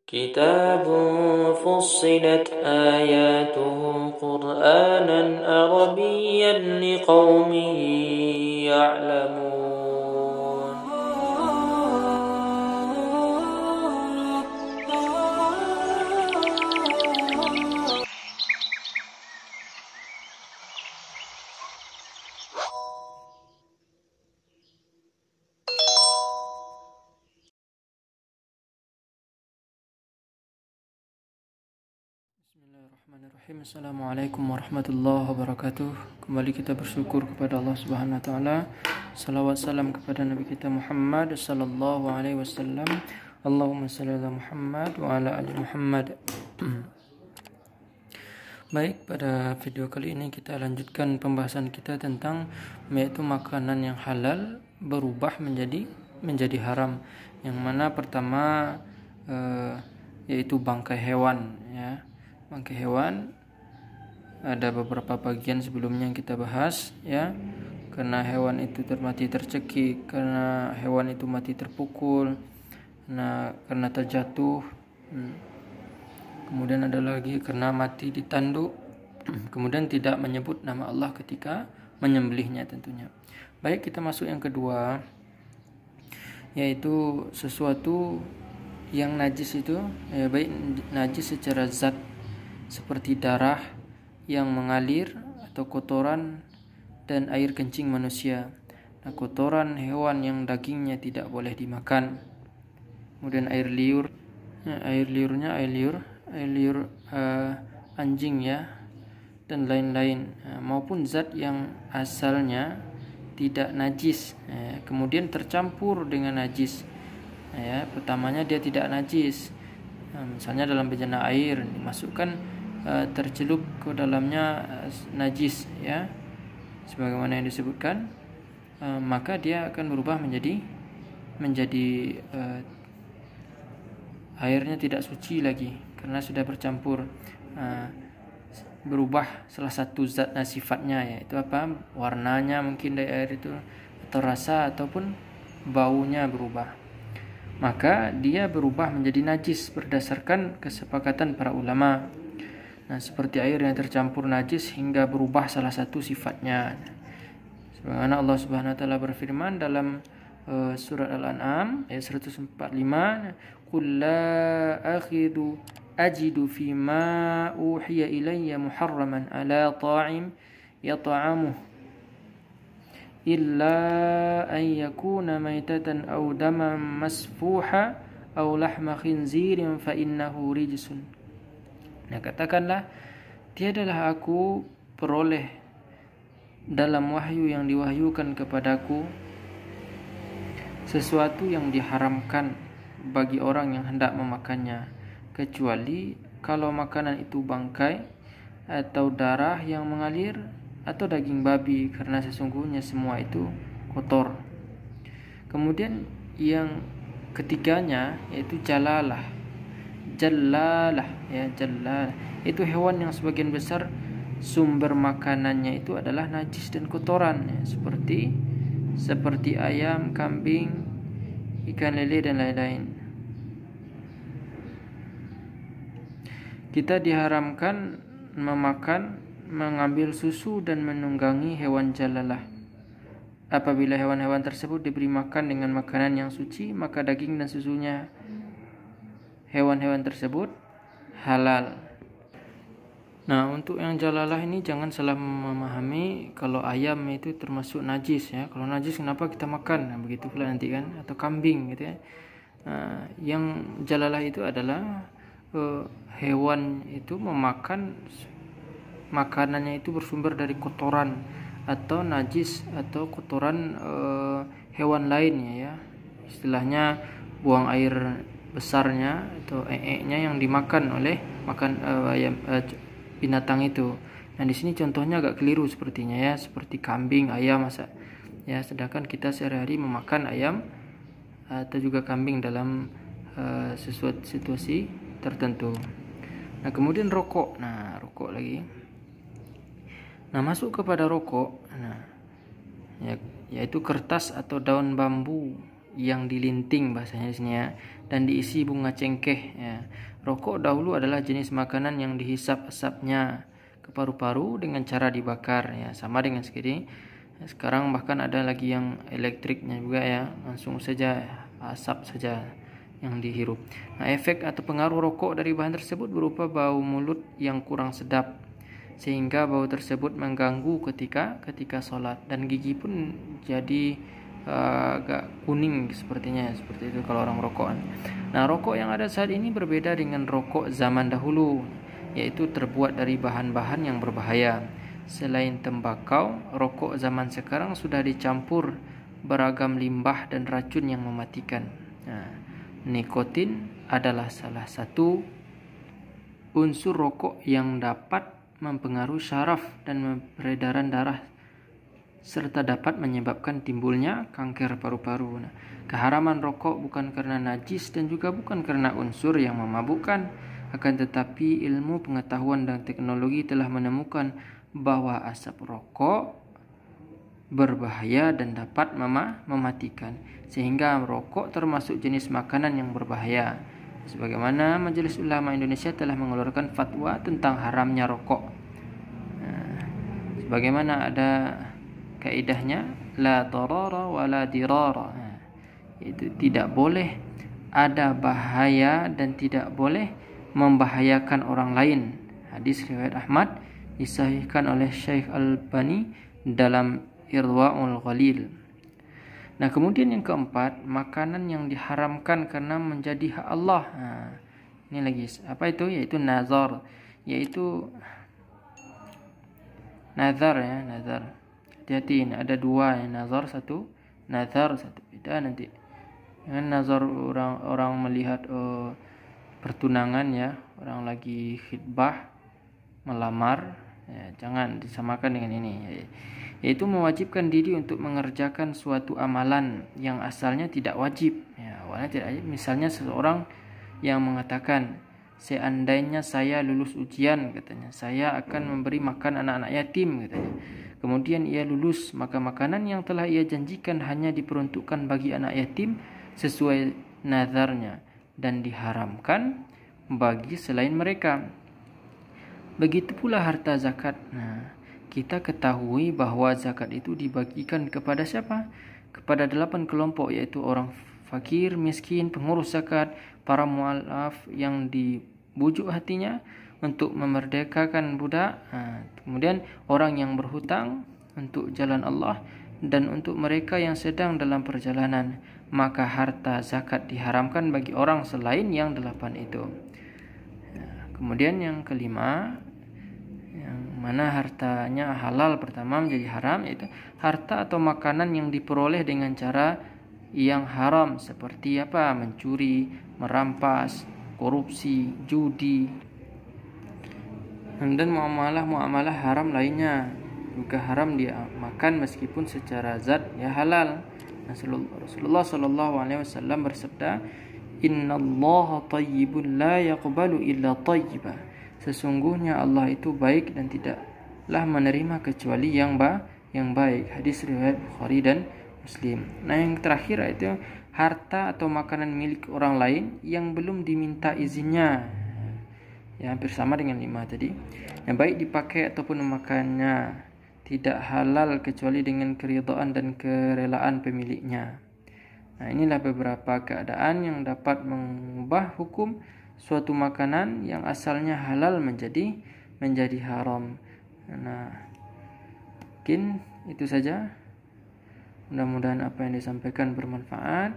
كتاب فصلت آياته قرآنا عربيا لقوم يعلمون. Bismillahirrahmanirrahim. Assalamualaikum warahmatullahi wabarakatuh. Kembali kita bersyukur kepada Allah Subhanahu wa taala. Salawat salam kepada Nabi kita Muhammad sallallahu alaihi wasallam. Allahumma shalli ala Muhammad wa ala ali Muhammad. Baik, pada video kali ini kita lanjutkan pembahasan kita tentang yaitu makanan yang halal berubah menjadi haram. Yang mana pertama yaitu bangkai hewan, ya. Bangkai hewan ada beberapa bagian sebelumnya yang kita bahas, ya. Karena hewan itu mati tercekik, karena hewan itu mati terpukul, karena terjatuh. Kemudian ada lagi karena mati ditanduk. Kemudian tidak menyebut nama Allah ketika menyembelihnya tentunya. Baik, kita masuk yang kedua, yaitu sesuatu yang najis itu, baik najis secara zat seperti darah yang mengalir atau kotoran dan air kencing manusia. Nah, kotoran hewan yang dagingnya tidak boleh dimakan. Kemudian air liur anjing, ya, dan lain-lain, maupun zat yang asalnya tidak najis kemudian tercampur dengan najis. Ya, pertamanya dia tidak najis, misalnya dalam bejana air dimasukkan tercelup ke dalamnya najis, ya, sebagaimana yang disebutkan, maka dia akan berubah menjadi airnya tidak suci lagi karena sudah bercampur, berubah salah satu zat sifatnya, yaitu apa, warnanya mungkin dari air itu, atau rasa ataupun baunya berubah, maka dia berubah menjadi najis berdasarkan kesepakatan para ulama. Nah, seperti air yang tercampur najis hingga berubah salah satu sifatnya. Sebagaimana Allah Subhanahu wa taala berfirman dalam surat Al-An'am ayat 145, "Qul la ajidu fima uhiya ilayya muharraman ala ta'im yat'amuhu illa an yakuna maitatan aw daman masfuha aw lahma khinzirin fa innahu rijsun." Nah, katakanlah, tiadalah aku peroleh dalam wahyu yang diwahyukan kepadaku sesuatu yang diharamkan bagi orang yang hendak memakannya, kecuali kalau makanan itu bangkai atau darah yang mengalir atau daging babi, karena sesungguhnya semua itu kotor. Kemudian yang ketiganya yaitu jalalah, itu hewan yang sebagian besar sumber makanannya itu adalah najis dan kotoran, ya, seperti ayam, kambing, ikan lele dan lain-lain. Kita diharamkan mengambil susu dan menunggangi hewan jalalah. Apabila hewan-hewan tersebut diberi makan dengan makanan yang suci, maka daging dan susunya hewan-hewan tersebut halal. Nah, untuk yang jalalah ini jangan salah memahami kalau ayam itu termasuk najis, ya. Kalau najis kenapa kita makan? Nah, begitu pula nanti kan, atau kambing gitu, ya. Yang jalalah itu adalah hewan itu memakan makanannya itu bersumber dari kotoran atau najis atau kotoran hewan lainnya, ya. Istilahnya buang air besarnya atau nya yang dimakan oleh binatang itu. Nah, di sini contohnya agak keliru sepertinya, ya, seperti kambing, ayam, ya, sedangkan kita sehari-hari memakan ayam atau juga kambing dalam sesuatu situasi tertentu. Nah, kemudian rokok. Nah, rokok lagi. Nah, masuk kepada rokok, yaitu kertas atau daun bambu yang dilinting bahasanya di sini ya, dan diisi bunga cengkeh ya. Rokok dahulu adalah jenis makanan yang dihisap asapnya ke paru-paru dengan cara dibakar ya, sama dengan segini. Sekarang bahkan ada lagi yang elektriknya juga ya, langsung saja asap saja yang dihirup. Nah, efek atau pengaruh rokok dari bahan tersebut berupa bau mulut yang kurang sedap, sehingga bau tersebut mengganggu ketika sholat, dan gigi pun jadi agak kuning sepertinya, seperti itu kalau orang rokokan. Nah, rokok yang ada saat ini berbeda dengan rokok zaman dahulu, yaitu terbuat dari bahan-bahan yang berbahaya. Selain tembakau, rokok zaman sekarang sudah dicampur beragam limbah dan racun yang mematikan. Nah, nikotin adalah salah satu unsur rokok yang dapat mempengaruhi syaraf dan peredaran darah, serta dapat menyebabkan timbulnya kanker paru-paru. Nah, keharaman rokok bukan karena najis dan juga bukan karena unsur yang memabukkan, akan tetapi ilmu pengetahuan dan teknologi telah menemukan bahwa asap rokok berbahaya dan dapat mematikan, sehingga rokok termasuk jenis makanan yang berbahaya. Sebagaimana Majelis Ulama Indonesia telah mengeluarkan fatwa tentang haramnya rokok. Nah, sebagaimana ada kaidahnya la darara wa la dirara. Nah, itu tidak boleh ada bahaya dan tidak boleh membahayakan orang lain. Hadis riwayat Ahmad, disahihkan oleh Syekh Al-Albani dalam Irwaul Ghalil. Nah, kemudian yang keempat, makanan yang diharamkan karena menjadi hak Allah. Nah, ini lagi apa itu? Yaitu nazar, yaitu nazar ya, nazar. Hati-hati, ini ada dua ya, nazar satu, nazar satu, beda nanti. Dengan nazar orang melihat pertunangan ya, orang lagi khitbah melamar ya, jangan disamakan dengan ini ya. Yaitu mewajibkan diri untuk mengerjakan suatu amalan yang asalnya tidak wajib ya, awalnya tidak wajib. Misalnya seseorang yang mengatakan, seandainya saya lulus ujian, katanya, saya akan memberi makan anak-anak yatim, katanya. Kemudian ia lulus, maka makanan yang telah ia janjikan hanya diperuntukkan bagi anak yatim sesuai nazarnya dan diharamkan bagi selain mereka. Begitu pula harta zakat. Nah, kita ketahui bahwa zakat itu dibagikan kepada siapa? Kepada 8 kelompok, yaitu orang fakir, miskin, pengurus zakat, para mu'alaf yang dibujuk hatinya untuk memerdekakan budak, kemudian orang yang berhutang untuk jalan Allah, dan untuk mereka yang sedang dalam perjalanan. Maka harta zakat diharamkan bagi orang selain yang 8 itu. Kemudian yang kelima, yang mana hartanya halal pertama menjadi haram, yaitu harta atau makanan yang diperoleh dengan cara yang haram, seperti apa? Mencuri, merampas, korupsi, judi, dan muamalah haram lainnya juga haram dia makan meskipun secara zat ya halal. Rasulullah SAW bersabda, Innallaha tayyibun la yaqbalu illa tayyiba. Sesungguhnya Allah itu baik dan tidaklah menerima kecuali yang baik. Hadis riwayat Bukhari dan Muslim. Nah, yang terakhir itu harta atau makanan milik orang lain yang belum diminta izinnya. Ya, hampir sama dengan 5 tadi. Yang baik dipakai ataupun memakannya tidak halal kecuali dengan keridhaan dan kerelaan pemiliknya. Nah, inilah beberapa keadaan yang dapat mengubah hukum suatu makanan yang asalnya halal menjadi haram. Nah, mungkin itu saja. Mudah-mudahan apa yang disampaikan bermanfaat.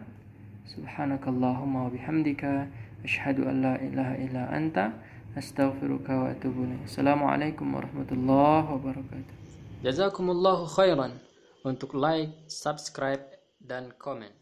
Subhanakallahumma wa bihamdika asyhadu an la ilaha illa anta astaghfiruka wa atubu ilaik. Assalamualaikum warahmatullahi wabarakatuh. Jazakumullahu khairan. Untuk like, subscribe, dan komen.